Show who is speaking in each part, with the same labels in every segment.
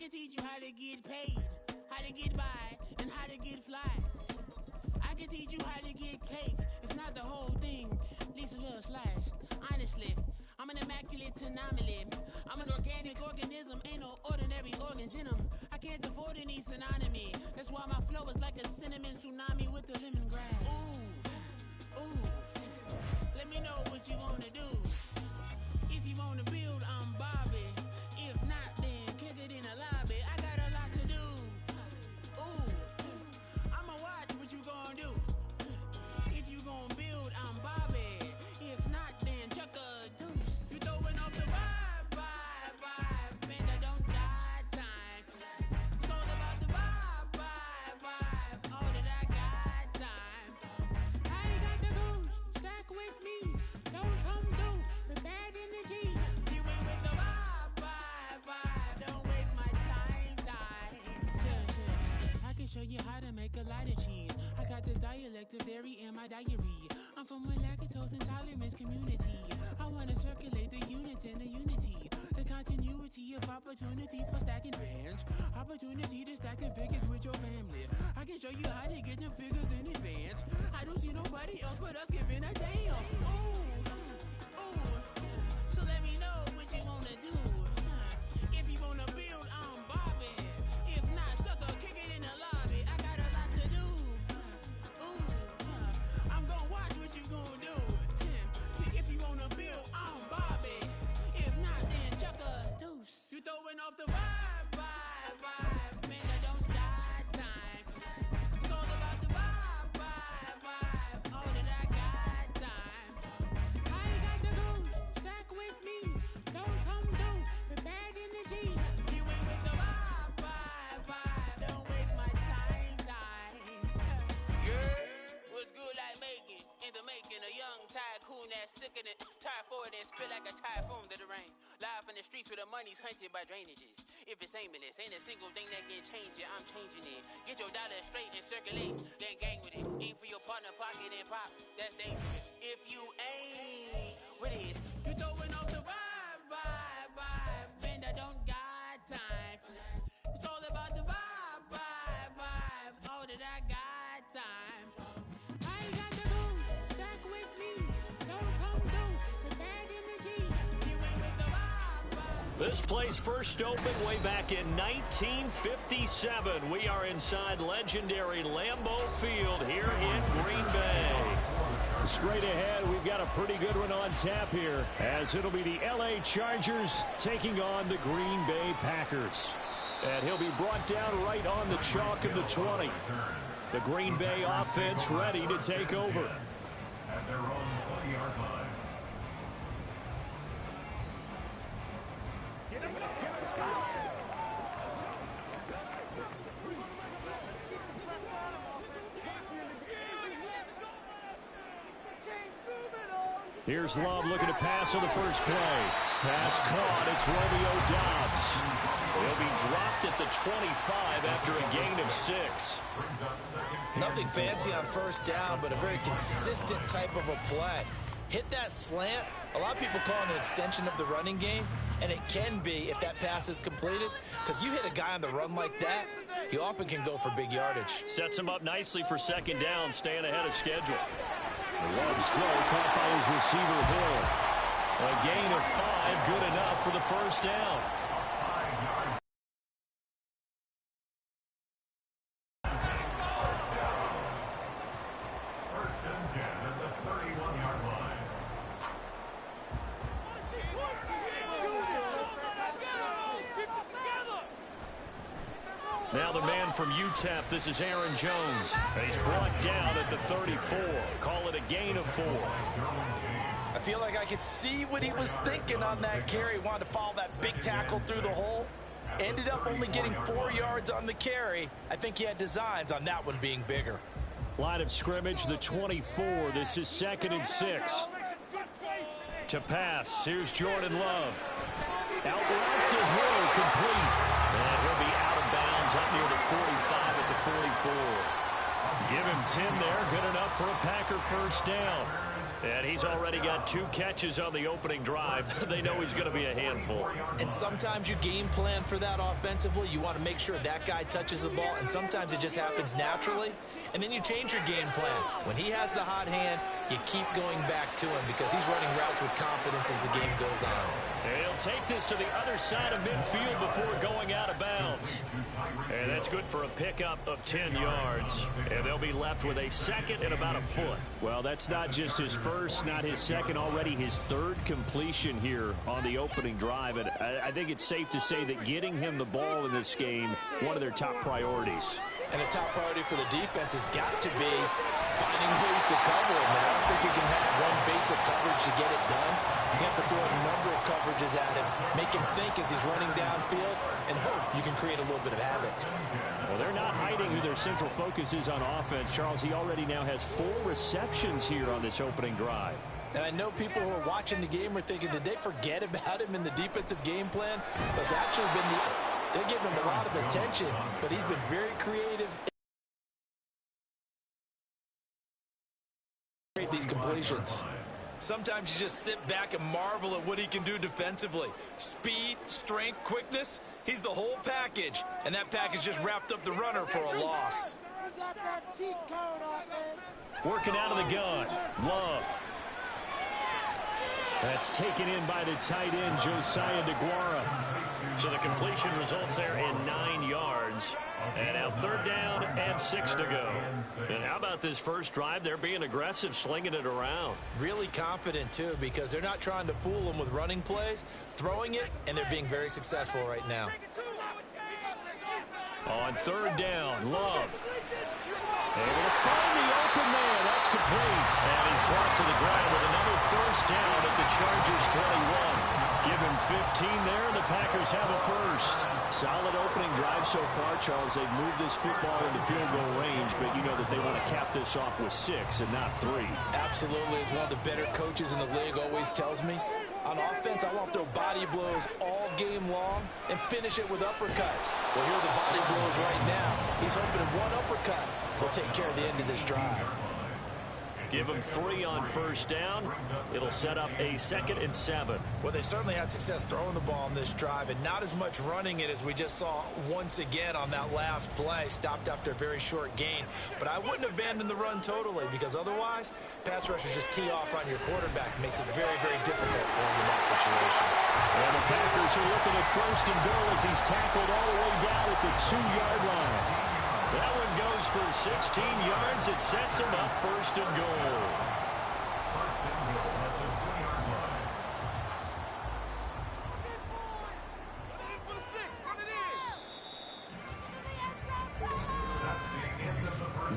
Speaker 1: can teach you how to get paid, how to get by, and how to get fly. I can teach you how to get cake, if not the whole thing, at least a little slice. Honestly, I'm an immaculate anomaly. I'm an organic organism, ain't no ordinary organs in them. I can't afford any synonymy. That's why my flow is like a cinnamon tsunami with the lemongrass. Ooh, ooh. Let me know what you wanna do. If you wanna build, I'm Bobby. If not, then kick it in the lobby. I got a lot to do. Ooh, I'ma watch what you gonna do. If you gonna build, I'm Bobby. If not, then chuck a deuce. You throwing off the vibe, man, I don't got time. It's all about the vibe, all that I got time. I ain't got the goose, stack with me. Don't come through with bad energy. You ain't with the vibe, don't waste my time. Yeah. I can show you how to make a lot of cheese. I got the dialect of dairy in my diary. I'm from a lactose intolerance community. I wanna circulate the units and the unity. The continuity of opportunity for stacking bands. Opportunity to stack the figures with your family. I can show you how to get them figures in advance. I don't see nobody else but us giving a damn. Ooh. So let me know what you wanna do. If you wanna build, I'm Bobby. If not, sucker, kick it in the lobby. I got a lot to do. I'm gonna watch what you gonna do. See, if you wanna build, I'm Bobby. If not, then chuck a deuce. You throwing off the vibe, man, I don't got time. It's all about the vibe, all that I got time. I ain't got the goose, stack with me. Don't come through with bad energy. You ain't with the vibe, don't waste my time. Yeah, what's good like making? In the making, a young tycoon that's sickening. Tire forward and spit like a typhoon to the rain. Live in the streets where the money's hunted by drainages. If it's aimless, ain't a single thing that can change it. I'm changing it. Get your dollar straight and circulate, then gang with it. Aim for your partner, pocket and pop. That's dangerous. If you ain't with it, you throwing off the vibe, man, I don't got time for that. It's all about the vibe, all that I got time for. I ain't got the goose, stack with me. Don't come through with bad energy. You ain't with the vibe.
Speaker 2: This place first opened way back in 1957. We are inside legendary Lambeau Field here in Green Bay.
Speaker 3: Straight ahead, we've got a pretty good one on tap here, as it'll be the LA Chargers taking on the Green Bay Packers. And he'll be brought down right on the chalk of the 20. The Green Bay offense ready to take over.
Speaker 4: At their own 20-yard line.
Speaker 3: Here's Love looking to pass on the first play. Pass caught. It's Romeo Doubs.
Speaker 2: He'll be dropped at the 25 after a gain of 6.
Speaker 5: Nothing fancy on first down, but a very consistent type of a play. Hit that slant. A lot of people call it an extension of the running game, and it can be if that pass is completed, because you hit a guy on the run like that, he often can go for big yardage.
Speaker 2: Sets him up nicely for second down, staying ahead of schedule.
Speaker 3: Love's throw caught by his receiver, Hill.
Speaker 2: A gain of 5, good enough for the first down.
Speaker 4: First and 10 at the 31-yard line.
Speaker 2: Now the man from UTEP, this is Aaron Jones. And he's brought down at the 34. Call it a gain of 4.
Speaker 5: I feel like I could see what he was thinking on that carry. Wanted to follow that big tackle through the hole. Ended up only getting 4 yards on the carry. I think he had designs on that one being bigger.
Speaker 3: Line of scrimmage, the 24. This is 2nd and 6.
Speaker 2: To pass, here's Jordan Love.
Speaker 3: Out route to Hill, complete.
Speaker 2: And he'll be out of bounds up near the 45 at the 44. Give him 10 there, good enough for a Packer first down. And he's already got 2 catches on the opening drive. They know he's going to be a handful.
Speaker 5: And sometimes you game plan for that offensively. You want to make sure that guy touches the ball, and sometimes it just happens naturally. And then you change your game plan. When he has the hot hand, you keep going back to him because he's running routes with confidence as the game goes on.
Speaker 2: And he'll take this to the other side of midfield before going out of bounds. And that's good for a pickup of 10 yards. And they'll be left with a second and about a foot.
Speaker 3: Well, that's not just his first, not his second, already his 3rd completion here on the opening drive. And I think it's safe to say that getting him the ball in this game, one of their top priorities.
Speaker 5: And a top priority for the defense has got to be finding ways to cover him. And I don't think you can have one basic coverage to get it done. You have to throw a number of coverages at him, make him think as he's running downfield, and hope you can create a little bit of havoc.
Speaker 3: Well, they're not hiding who their central focus is on offense. Charles, he already now has 4 receptions here on this opening drive.
Speaker 5: And I know people who are watching the game are thinking, did they forget about him in the defensive game plan? That's actually been they're giving him a lot of attention, but he's been very creative. These completions. Sometimes you just sit back and marvel at what he can do defensively. Speed, strength, quickness, he's the whole package. And that package just wrapped up the runner for a loss.
Speaker 3: Working out of the gun, Love. That's taken in by the tight end, Josiah DeGuara.
Speaker 2: So the completion results there in 9 yards. And now 3rd down and 6 to go. And how about this first drive? They're being aggressive, slinging it around.
Speaker 5: Really confident, too, because they're not trying to fool them with running plays, throwing it, and they're being very successful right now.
Speaker 3: On 3rd down, Love. Able to find the open man. That's complete. And he's brought to the ground with another first down at the Chargers 21. Give him 15 there, and the Packers have a first. Solid opening drive so far, Charles. They've moved this football into field goal range, but you know that they want to cap this off with 6 and not 3.
Speaker 5: Absolutely. As one of the better coaches in the league always tells me, on offense, I want to throw body blows all game long and finish it with uppercuts. Well, here are the body blows right now. He's hoping one uppercut will take care of the end of this drive.
Speaker 2: Give them 3 on first down. It'll set up a 2nd and 7.
Speaker 5: Well, they certainly had success throwing the ball on this drive and not as much running it as we just saw once again on that last play. Stopped after a very short gain. But I wouldn't abandon the run totally because otherwise, pass rushers just tee off on your quarterback. Makes it very, very difficult for him in that situation.
Speaker 3: And the Packers are looking at 1st and goal as he's tackled all the way down at the 2-yard line.
Speaker 2: That one goes for 16 yards. It sets him up 1st and goal.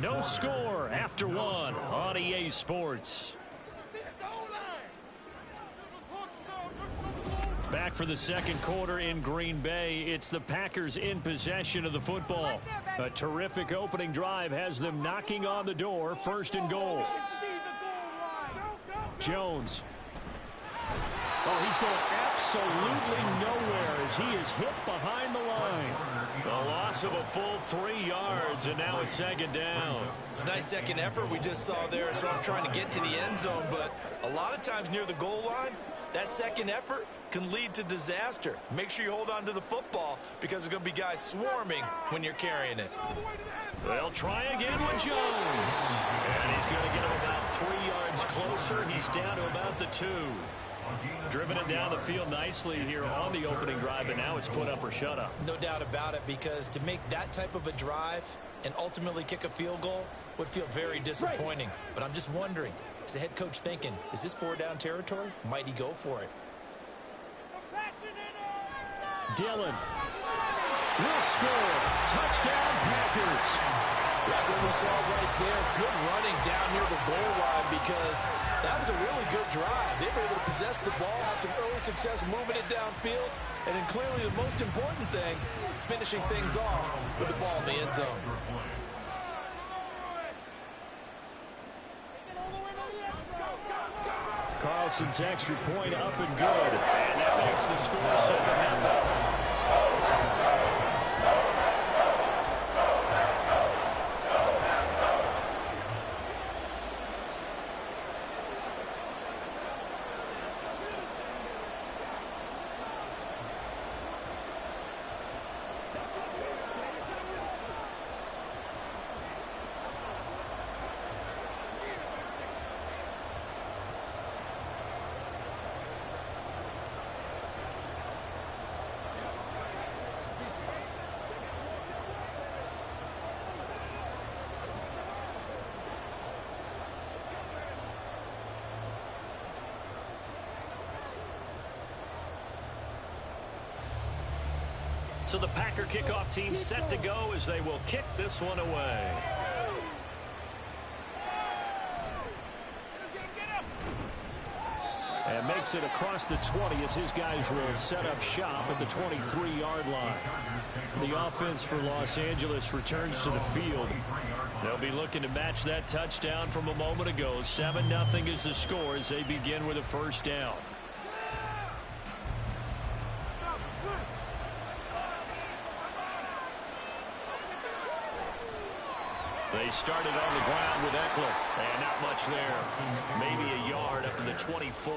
Speaker 2: No score after 1 on EA Sports. Back for the 2nd quarter in Green Bay. It's the Packers in possession of the football. A terrific opening drive has them knocking on the door. 1st and goal. Jones. Oh, he's going absolutely nowhere as he is hit behind the line. A loss of a full 3 yards, and now it's 2nd down.
Speaker 5: It's a nice second effort we just saw there, so I'm trying to get to the end zone, but a lot of times near the goal line, that second effort can lead to disaster. Make sure you hold on to the football because there's going to be guys swarming when you're carrying it.
Speaker 2: They'll try again with Jones. And he's going to get him about 3 yards closer. He's down to about the 2. Driven it down the field nicely here on the opening drive, and now it's put up or shut up.
Speaker 5: No doubt about it, because to make that type of a drive and ultimately kick a field goal would feel very disappointing. But I'm just wondering, is the head coach thinking, is this 4-down territory? Might he go for it?
Speaker 3: Dillon will score. Touchdown, Packers.
Speaker 5: Like what we saw right there, good running down near the goal line, because that was a really good drive. They were able to possess the ball, have some early success moving it downfield, and then clearly the most important thing, finishing things off with the ball in the end zone.
Speaker 3: Carlson's extra point up and good. And that makes the score 7-0.
Speaker 2: So the Packer kickoff team set to go as they will kick this one away.
Speaker 3: And makes it across the 20 as his guys will set up shop at the 23-yard line. The offense for Los Angeles returns to the field. They'll be looking to match that touchdown from a moment ago. 7-0 is the score as they begin with a first down. They started on the ground with Eckler, and not much there. Maybe a yard up to the 24.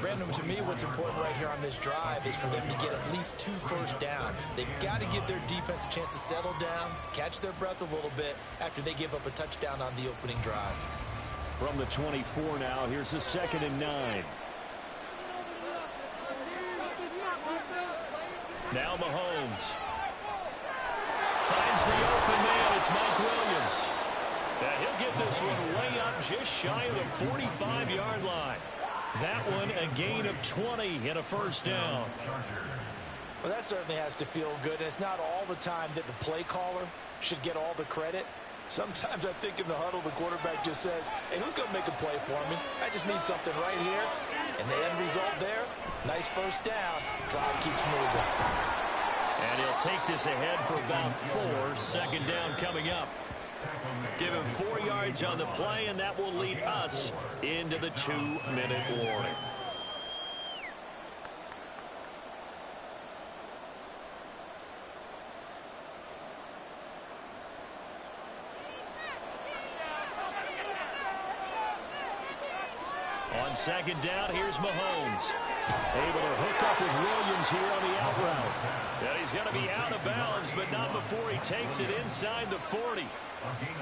Speaker 5: Brandon, to me, what's important right here on this drive is for them to get at least 2 first downs. They've got to give their defense a chance to settle down, catch their breath a little bit after they give up a touchdown on the opening drive.
Speaker 3: From the 24 now, here's the 2nd and 9. Now Mahomes. Finds the open man. It's Mike Williams. And he'll get this one way up just shy of the 45-yard line. That one a gain of 20 and a first down.
Speaker 6: Well, that certainly has to feel good. And it's not all the time that the play caller should get all the credit. Sometimes I think in the huddle, the quarterback just says, hey, who's going to make a play for me? I just need something right here. And the end result there, nice first down. Drive keeps moving.
Speaker 2: And he'll take this ahead for about 4. 2nd down coming up. Give him 4 yards on the play, and that will lead us into the 2-minute warning. On 2nd down, here's Mahomes. Able to hook up with Williams here on the out route. And he's going to be out of bounds, but not before he takes it inside the 40.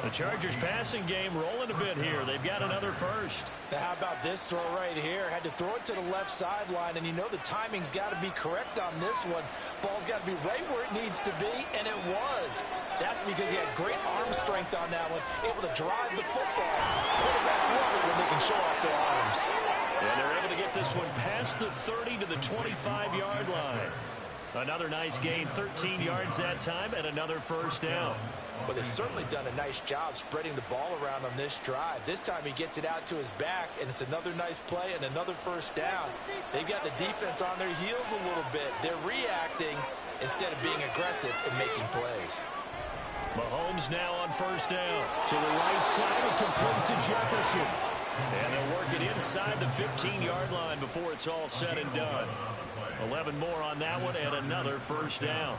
Speaker 2: The Chargers passing game rolling a bit here. They've got another first.
Speaker 6: Now, how about this throw right here? Had to throw it to the left sideline, and you know the timing's got to be correct on this one. Ball's got to be right where it needs to be, and it was. That's because he had great arm strength on that one, able to drive the football. Quarterbacks love it when they can show off their arms.
Speaker 2: And they're able to get this one past the 30 to the 25-yard line. Another nice gain, 13 yards that time, and another first down.
Speaker 6: Well, they've certainly done a nice job spreading the ball around on this drive. This time he gets it out to his back, and it's another nice play and another first down. They've got the defense on their heels a little bit. They're reacting instead of being aggressive and making plays.
Speaker 2: Mahomes now on first down.
Speaker 3: To the right side and complete to Jefferson.
Speaker 2: And they'll work it inside the 15-yard line before it's all said and done. 11 more on that one and another first down.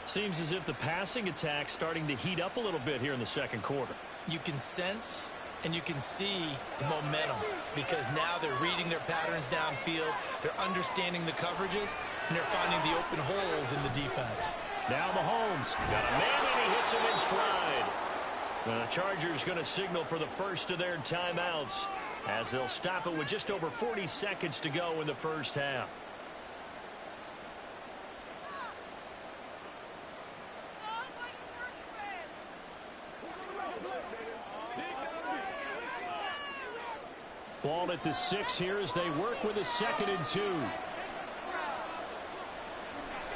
Speaker 2: Seems as if the passing attack's starting to heat up a little bit here in the second quarter.
Speaker 5: You can sense and you can see the momentum because now they're reading their patterns downfield, they're understanding the coverages, and they're finding the open holes in the defense.
Speaker 2: Now Mahomes got a man and he hits him in stride. The Chargers going to signal for the first of their timeouts as they'll stop it with just over 40 seconds to go in the first half.
Speaker 3: Ball at the 6 here as they work with a 2nd and 2.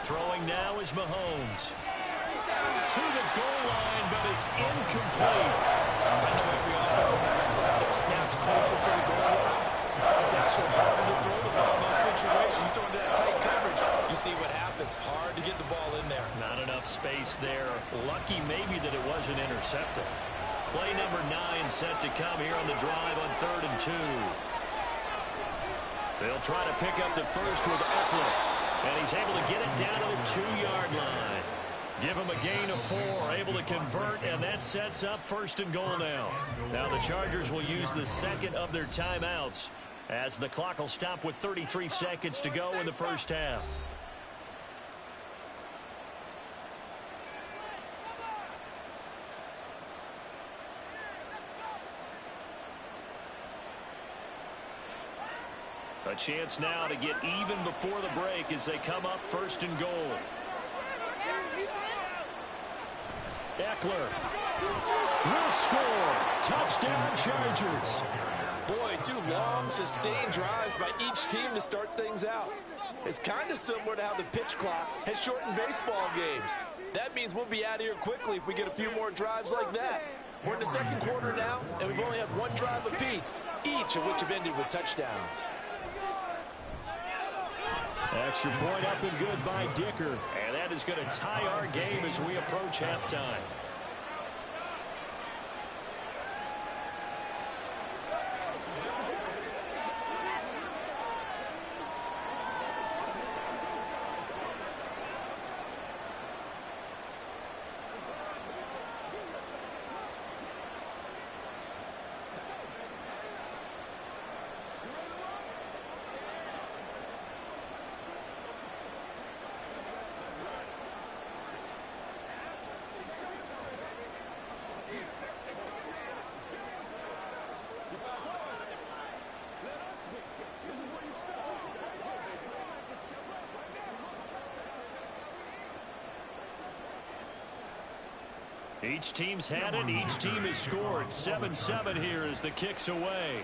Speaker 2: Throwing now is Mahomes. To the goal line, but it's incomplete.
Speaker 5: I know every offense wants to start their snaps closer to the goal line. It's actually harder to throw the ball in those situations. You throw into that tight coverage, you see what happens. Hard to get the ball in there.
Speaker 2: Not enough space there. Lucky maybe that it wasn't intercepted. Play number 9 set to come here on the drive on 3rd and 2. They'll try to pick up the first with Eckler. And he's able to get it down to the 2-yard line. Give him a gain of 4, able to convert, and that sets up 1st and goal now. Now the Chargers will use the second of their timeouts as the clock will stop with 33 seconds to go in the first half. A chance now to get even before the break as they come up 1st and goal. Eckler will score. Touchdown Chargers.
Speaker 6: Boy, 2 long, sustained drives by each team to start things out. It's kind of similar to how the pitch clock has shortened baseball games. That means we'll be out of here quickly if we get a few more drives like that. We're in the second quarter now, and we've only had 1 drive apiece, each of which have ended with touchdowns.
Speaker 3: Extra point up and good by Dicker.
Speaker 2: And that is going to tie our game as we approach halftime. Each team's had it. Each team has scored. 7-7 here as the kick's away.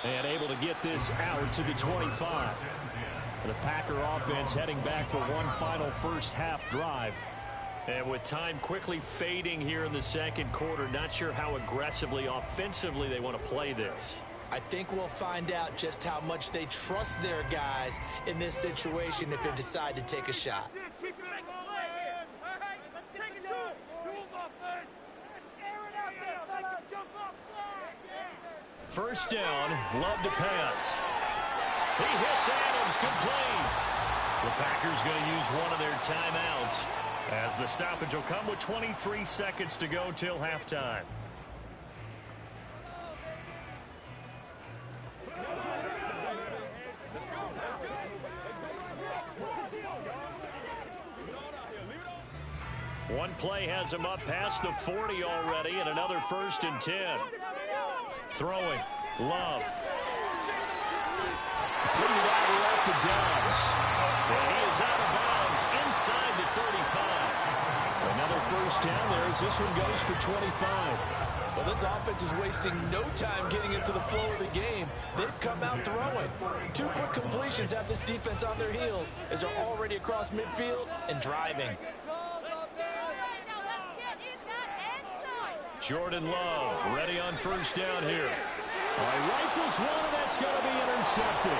Speaker 3: And able to get this out to the 25. The Packer offense heading back for one final first half drive.
Speaker 2: And with time quickly fading here in the second quarter, not sure how aggressively, offensively they want to play this.
Speaker 5: I think we'll find out just how much they trust their guys in this situation if they decide to take a shot.
Speaker 2: First down, Love to pass. He hits Adams complete. The Packers going to use one of their timeouts as the stoppage will come with 23 seconds to go till halftime. One play has him up past the 40 already, and another 1st and 10. Throwing, Love.
Speaker 3: Completed out left to Dobbs.
Speaker 2: And he is out of bounds inside the 35.
Speaker 3: Another first down there as this one goes for 25.
Speaker 6: Well, this offense is wasting no time getting into the flow of the game. They've come out throwing. 2 quick completions have this defense on their heels as they're already across midfield and driving.
Speaker 2: Jordan Love ready on first down here.
Speaker 3: Rifles one, and that's going to be intercepted.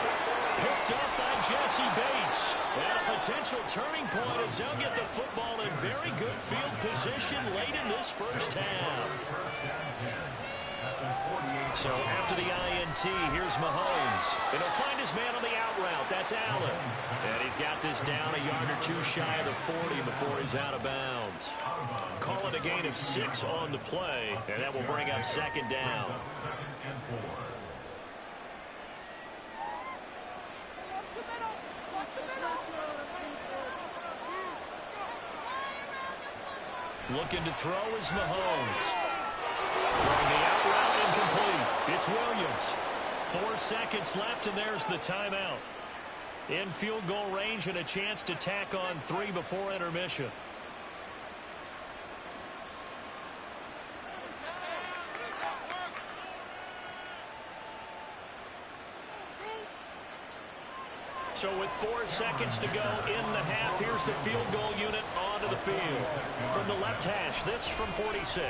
Speaker 2: Picked up by Jesse Bates. And a potential turning point as they'll get the football in very good field position late in this first half. So after the INT, here's Mahomes. And he'll find his man on the out route. That's Allen. And he's got this down a yard or 2 shy of the 40 before he's out of bounds. Call it a gain of 6 on the play, and that will bring up second down. Looking to throw is Mahomes. Throwing the out route incomplete. It's Williams. 4 seconds left, and there's the timeout. In field goal range and a chance to tack on 3 before intermission. So with 4 seconds to go in the half, here's the field goal unit onto the field. From the left hash, this from 46.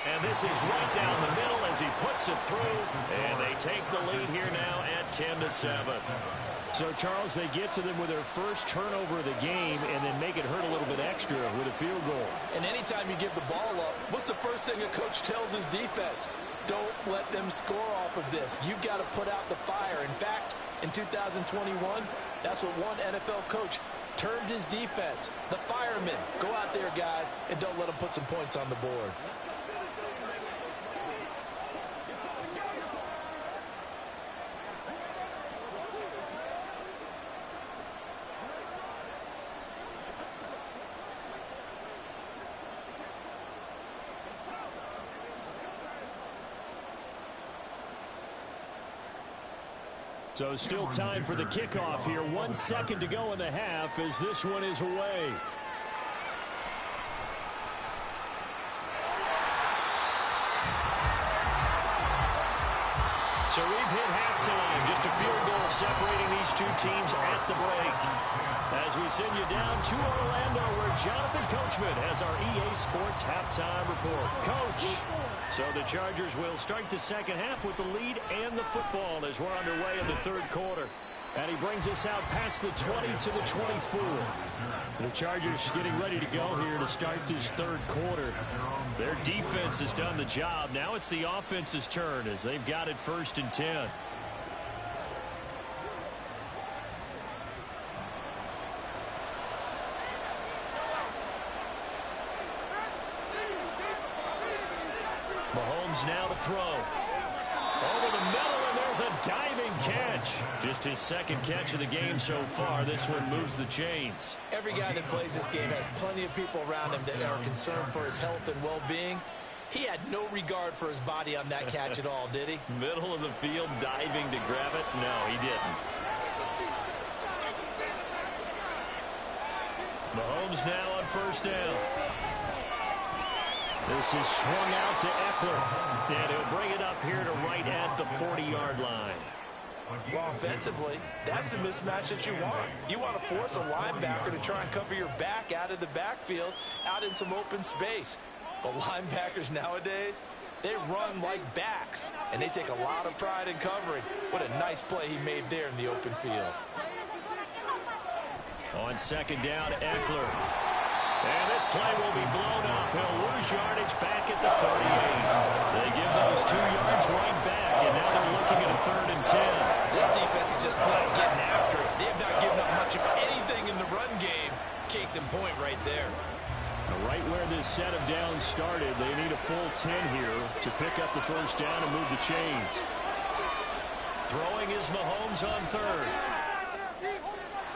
Speaker 2: And this is right down the middle as he puts it through. And they take the lead here now at 10-7.
Speaker 3: So, Charles, they get to them with their first turnover of the game and then make it hurt a little bit extra with a field goal.
Speaker 6: And anytime you give the ball up, what's the first thing a coach tells his defense? Don't let them score off of this. You've got to put out the fire. In fact, in 2021, that's what one NFL coach termed his defense. The firemen. Go out there, guys, and don't let them put some points on the board.
Speaker 3: So still time for the kickoff here. 1 second to go in the half as this one is away.
Speaker 2: So we've hit halftime. Just a field goal separating these two teams at the break. As we send you down to Orlando, where Jonathan Coachman has our EA Sports halftime report. Coach. So the Chargers will start the second half with the lead and the football as we're underway in the third quarter. And he brings us out past the 20 to the 24. The Chargers getting ready to go here to start this third quarter. Their defense has done the job. Now it's the offense's turn as they've got it 1st and 10. Mahomes now to throw. Over the middle, and there's a diving catch. Just his second catch of the game so far. This one moves the chains.
Speaker 5: Every guy that plays this game has plenty of people around him that are concerned for his health and well-being. He had no regard for his body on that catch at all, did he?
Speaker 2: Middle of the field, diving to grab it? No, he didn't. Mahomes now on 1st down. This is swung out to Eckler. And he'll bring it up here to right at the 40-yard line.
Speaker 6: Well, offensively, that's the mismatch that you want. You want to force a linebacker to try and cover your back out of the backfield, out in some open space. But linebackers nowadays, they run like backs, and they take a lot of pride in covering. What a nice play he made there in the open field.
Speaker 2: On 2nd down, Eckler. And this play will be blown up. He'll lose yardage back at the 38. They give those 2 yards right back, and now they're looking at a 3rd and 10.
Speaker 5: This defense is just flat getting after it. They have not given up much of anything in the run game. Case in point right there.
Speaker 3: Right where this set of downs started, they need a full 10 here to pick up the 1st down and move the chains.
Speaker 2: Throwing is Mahomes on 3rd.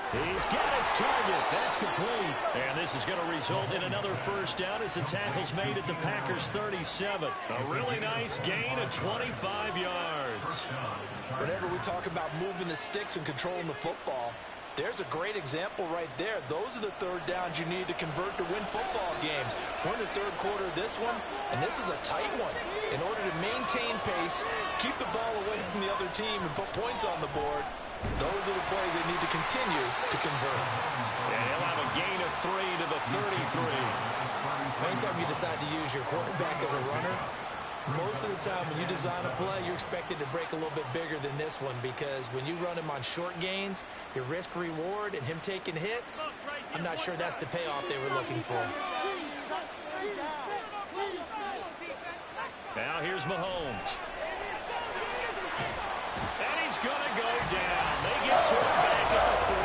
Speaker 2: He's got his target. That's complete. And this is going to result in another 1st down as the tackle's made at the Packers 37. A really nice gain of 25 yards.
Speaker 6: Whenever we talk about moving the sticks and controlling the football, there's a great example right there. Those are the 3rd downs you need to convert to win football games. We're in the 3rd quarter of this one, and this is a tight one. In order to maintain pace, keep the ball away from the other team, and put points on the board, those are the plays they need to continue to convert.
Speaker 2: And he'll have a gain of 3 to the 33.
Speaker 5: Anytime you decide to use your quarterback as a runner, most of the time when you design a play, you're expected to break a little bit bigger than this one, because when you run him on short gains, your risk-reward and him taking hits, I'm not sure that's the payoff they were looking for.
Speaker 2: Now here's Mahomes. And he's going to go down. They get to him back at the 40.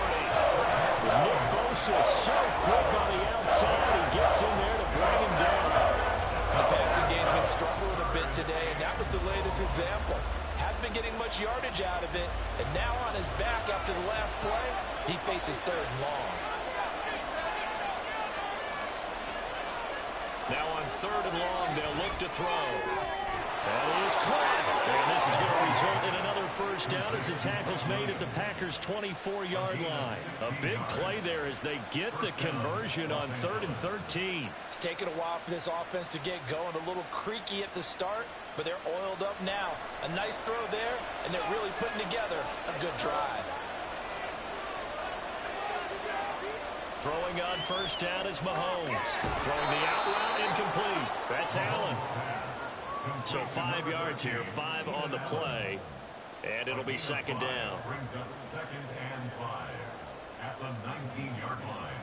Speaker 2: Nick Bosa so quick on the outside. He gets in there to bring him down.
Speaker 6: The passing game's been struggling a bit today, and that was the latest example. Hadn't been getting much yardage out of it, and now on his back after the last play, he faces 3rd and long.
Speaker 2: Now on 3rd and long, they'll look to throw. That is caught. And this is going to result in another 1st down as the tackle's made at the Packers' 24-yard line. A big play there as they get the conversion on 3rd and 13.
Speaker 6: It's taken a while for this offense to get going. A little creaky at the start, but they're oiled up now. A nice throw there, and they're really putting together a good drive.
Speaker 2: Throwing on 1st down is Mahomes. Throwing the out route incomplete. That's Allen. So 5 yards here, 5 on the play, and it'll be 2nd down.
Speaker 4: Brings up 2nd and 5 at the 19-yard line.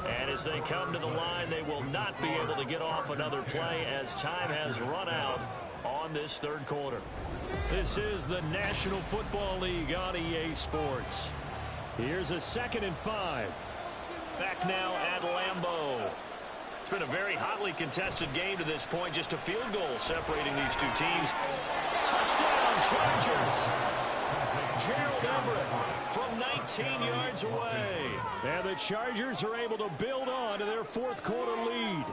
Speaker 2: And as they come to the line, they will not be able to get off another play as time has run out on this 3rd quarter. This is the National Football League on EA Sports.
Speaker 3: Here's a 2nd and 5.
Speaker 2: Back now at Lambeau. It's been a very hotly contested game to this point. Just a field goal separating these two teams. Touchdown, Chargers! Gerald Everett from 19 yards away.
Speaker 3: And the Chargers are able to build on to their 4th quarter lead.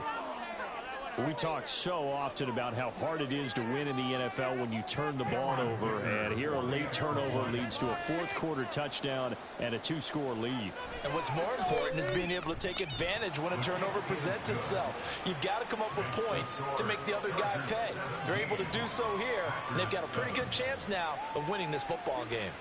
Speaker 3: We talk so often about how hard it is to win in the NFL when you turn the ball over, and here a late turnover leads to a fourth-quarter touchdown and a two-score lead.
Speaker 6: And what's more important is being able to take advantage when a turnover presents itself. You've got to come up with points to make the other guy pay. They're able to do so here, and they've got a pretty good chance now of winning this football game.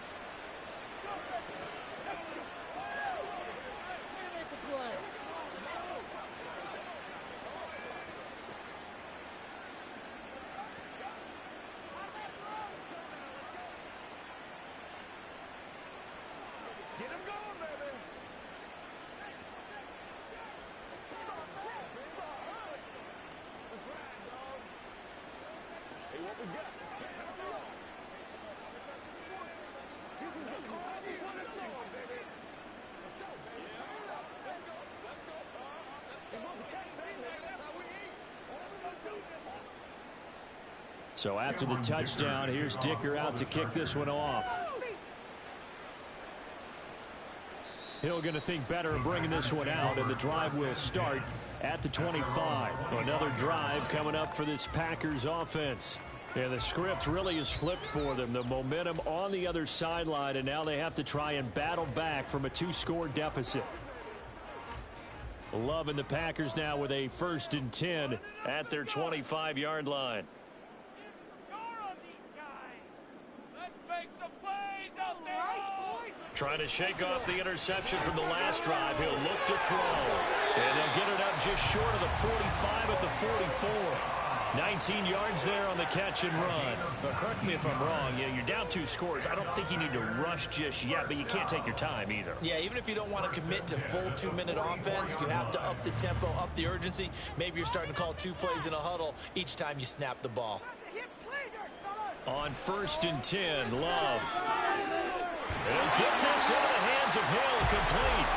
Speaker 3: So after the touchdown, here's Dicker out to kick this one off. Hill going to think better of bringing this one out, and the drive will start at the 25. Another drive coming up for this Packers offense. Yeah, the script really is flipped for them. The momentum on the other sideline, and now they have to try and battle back from a two-score deficit. Love and the Packers now with a 1st and 10
Speaker 2: at their 25-yard line. Trying to shake off the interception from the last drive. He'll look to throw. And they'll get it up just short of the 45 at the 44. 19 yards there on the catch and run. But correct me if I'm wrong. You're down 2 scores. I don't think you need to rush just yet, but you can't take your time either.
Speaker 5: Yeah, even if you don't want to commit to full 2-minute offense, you have to up the tempo, up the urgency. Maybe you're starting to call 2 plays in a huddle each time you snap the ball.
Speaker 2: On 1st and 10, Love. He'll get this into the hands of Hill, complete.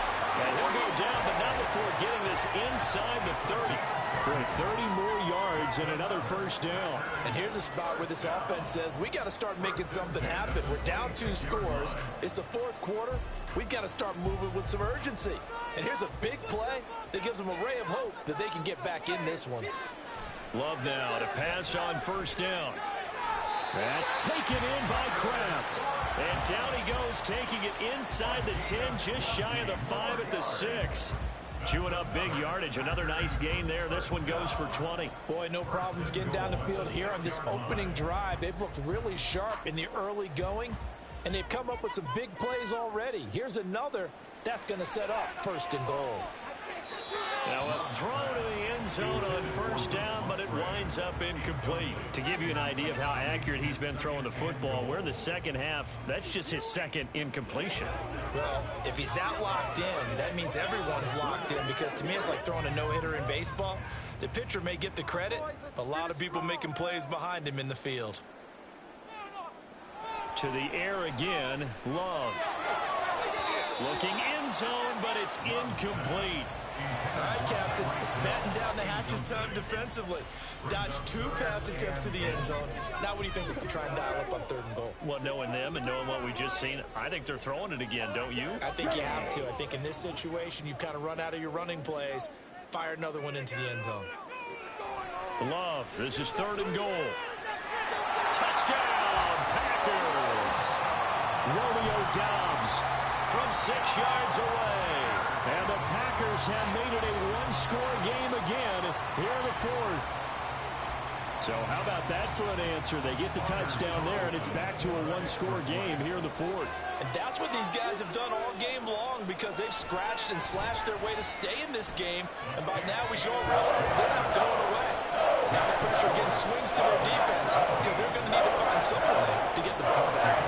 Speaker 2: And he'll go down, but not before getting this inside the 30.
Speaker 3: For 30 more yards and another 1st down.
Speaker 6: And here's a spot where this offense says, we got to start making something happen. We're down 2 scores. It's the 4th quarter. We've got to start moving with some urgency. And here's a big play that gives them a ray of hope that they can get back in this one.
Speaker 2: Love now to pass on 1st down.
Speaker 3: That's taken in by Kraft.
Speaker 2: And down he goes, taking it inside the 10, just shy of the 5 at the 6. Chewing up big yardage. Another nice gain there. This one goes for 20.
Speaker 6: Boy, no problems getting down the field here on this opening drive. They've looked really sharp in the early going, and they've come up with some big plays already. Here's another that's going to set up 1st and goal.
Speaker 2: Now a throw to the end zone on 1st down, but it winds up incomplete. To give you an idea of how accurate he's been throwing the football, we're in the second half. That's just his 2nd incompletion.
Speaker 5: Well, if he's that locked in, that means everyone's locked in, because to me it's like throwing a no-hitter in baseball. The pitcher may get the credit, a lot of people making plays behind him in the field.
Speaker 2: To the air again, Love. Looking end zone, but it's incomplete.
Speaker 5: All right, Captain. It's batten down the hatches time defensively. Dodged 2 pass attempts to the end zone. Now what do you think they're going to try and dial up on 3rd and goal?
Speaker 2: Well, knowing them and knowing what we just seen, I think they're throwing it again, don't you?
Speaker 5: I think you have to. I think in this situation, you've kind of run out of your running plays. Fire another one into the end zone.
Speaker 2: Love. This is 3rd and goal. Touchdown, Packers.
Speaker 3: Romeo Doubs
Speaker 2: from 6 yards away.
Speaker 3: And the Packers have made it a 1-score game again here in the 4th. So how about that for an answer? They get the touchdown there, and it's back to a 1-score game here in the 4th.
Speaker 6: And that's what these guys have done all game long, because they've scratched and slashed their way to stay in this game. And by now we should all realize they're not going away. Now the pressure again swings to their defense, because they're going to need to find some way to get the ball back.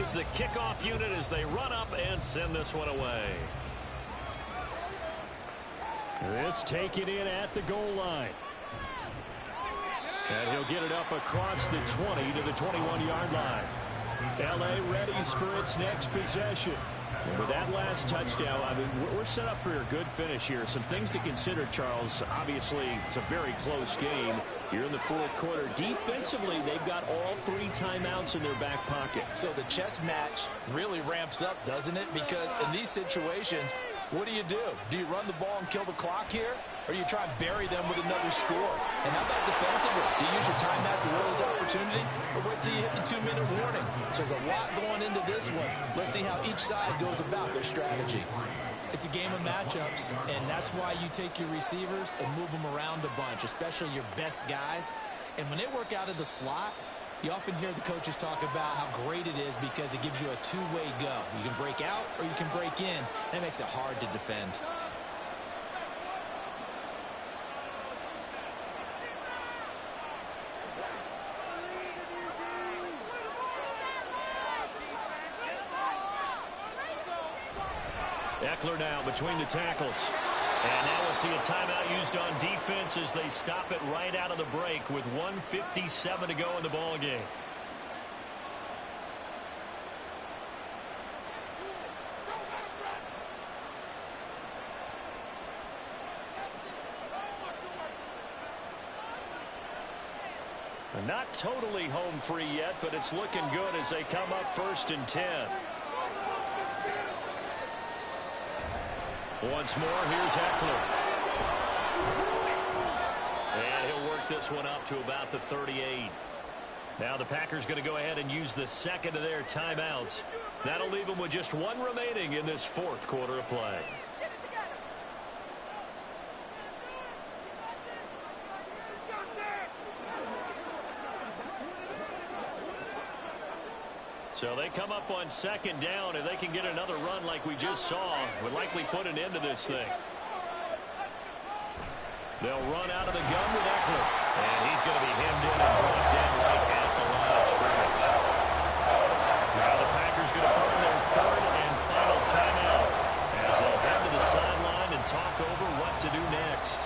Speaker 2: is the kickoff unit as they run up and send this one away.
Speaker 3: This taken in at the goal line. And he'll get it up across the 20 to the 21-yard line. L.A. readies for its next possession. And with that last touchdown, I mean, we're set up for a good finish here. Some things to consider, Charles. Obviously, it's a very close game here in the fourth quarter. Defensively, they've got all 3 timeouts in their back pocket.
Speaker 6: So the chess match really ramps up, doesn't it? Because in these situations, what do? Do you run the ball and kill the clock here? Or do you try and bury them with another score? And how about defensively? Do you use your timeouts and Will's opportunity? Or wait till you hit the 2-minute warning? So there's a lot going into this one. Let's see how each side goes about their strategy.
Speaker 5: It's a game of matchups, and that's why you take your receivers and move them around a bunch, especially your best guys. And when they work out of the slot, you often hear the coaches talk about how great it is because it gives you a two-way go. You can break out or you can break in, and it makes it hard to defend.
Speaker 2: Eckler now between the tackles. And now we'll see a timeout used on defense as they stop it right out of the break with 1:57 to go in the ball game. Not totally home free yet, but it's looking good as they come up 1st and 10. Once more, here's Eckler. And he'll work this one up to about the 38. Now the Packers going to go ahead and use the second of their timeouts. That'll leave them with just 1 remaining in this fourth quarter of play. So they come up on 2nd down. If they can get another run like we just saw, would likely put an end to this thing. They'll run out of the gun with Eckler. And he's going to be hemmed in and brought down right at the line of scrimmage. Now the Packers going to burn their 3rd and final timeout as they'll head to the sideline and talk over what to do next.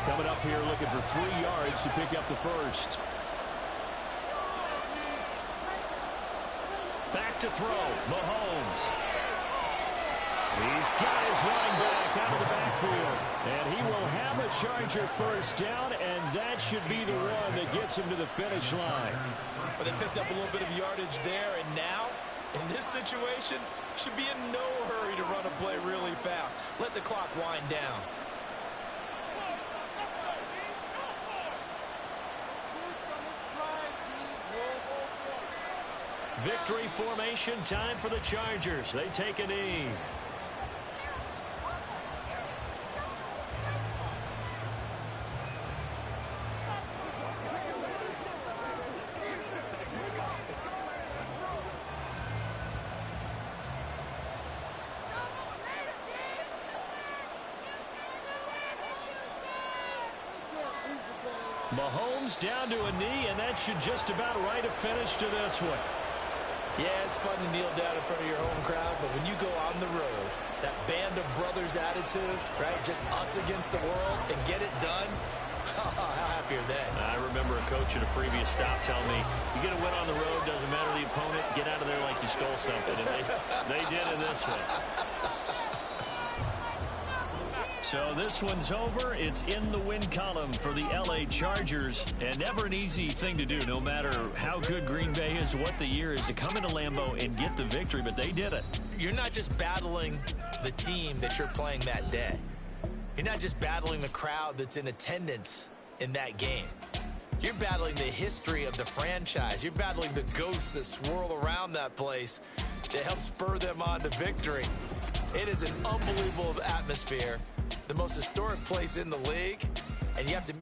Speaker 3: Coming up here looking for 3 yards to pick up the first.
Speaker 2: Back to throw, Mahomes.
Speaker 3: He's got his running back out of the backfield. And he will have a Charger first down, and that should be the one that gets him to the finish line.
Speaker 5: But they picked up a little bit of yardage there, and now, in this situation, should be in no hurry to run a play really fast. Let the clock wind down.
Speaker 2: Victory formation, time for the Chargers. They take a knee. Mahomes down to a knee, and that should just about write a finish to this one.
Speaker 5: Yeah, it's fun to kneel down in front of your home crowd, but when you go on the road, that band of brothers attitude, right, just us against the world, and get it done, how happy are they?
Speaker 2: I remember a coach at a previous stop telling me, you get a win on the road, doesn't matter the opponent, get out of there like you stole something, and they did in this one. So this one's over. It's in the win column for the L.A. Chargers. And never an easy thing to do, no matter how good Green Bay is, what the year is, to come into Lambeau and get the victory. But they did it.
Speaker 5: You're not just battling the team that you're playing that day. You're not just battling the crowd that's in attendance in that game. You're battling the history of the franchise. You're battling the ghosts that swirl around that place that help spur them on to victory. It is an unbelievable atmosphere, the most historic place in the league, and you have to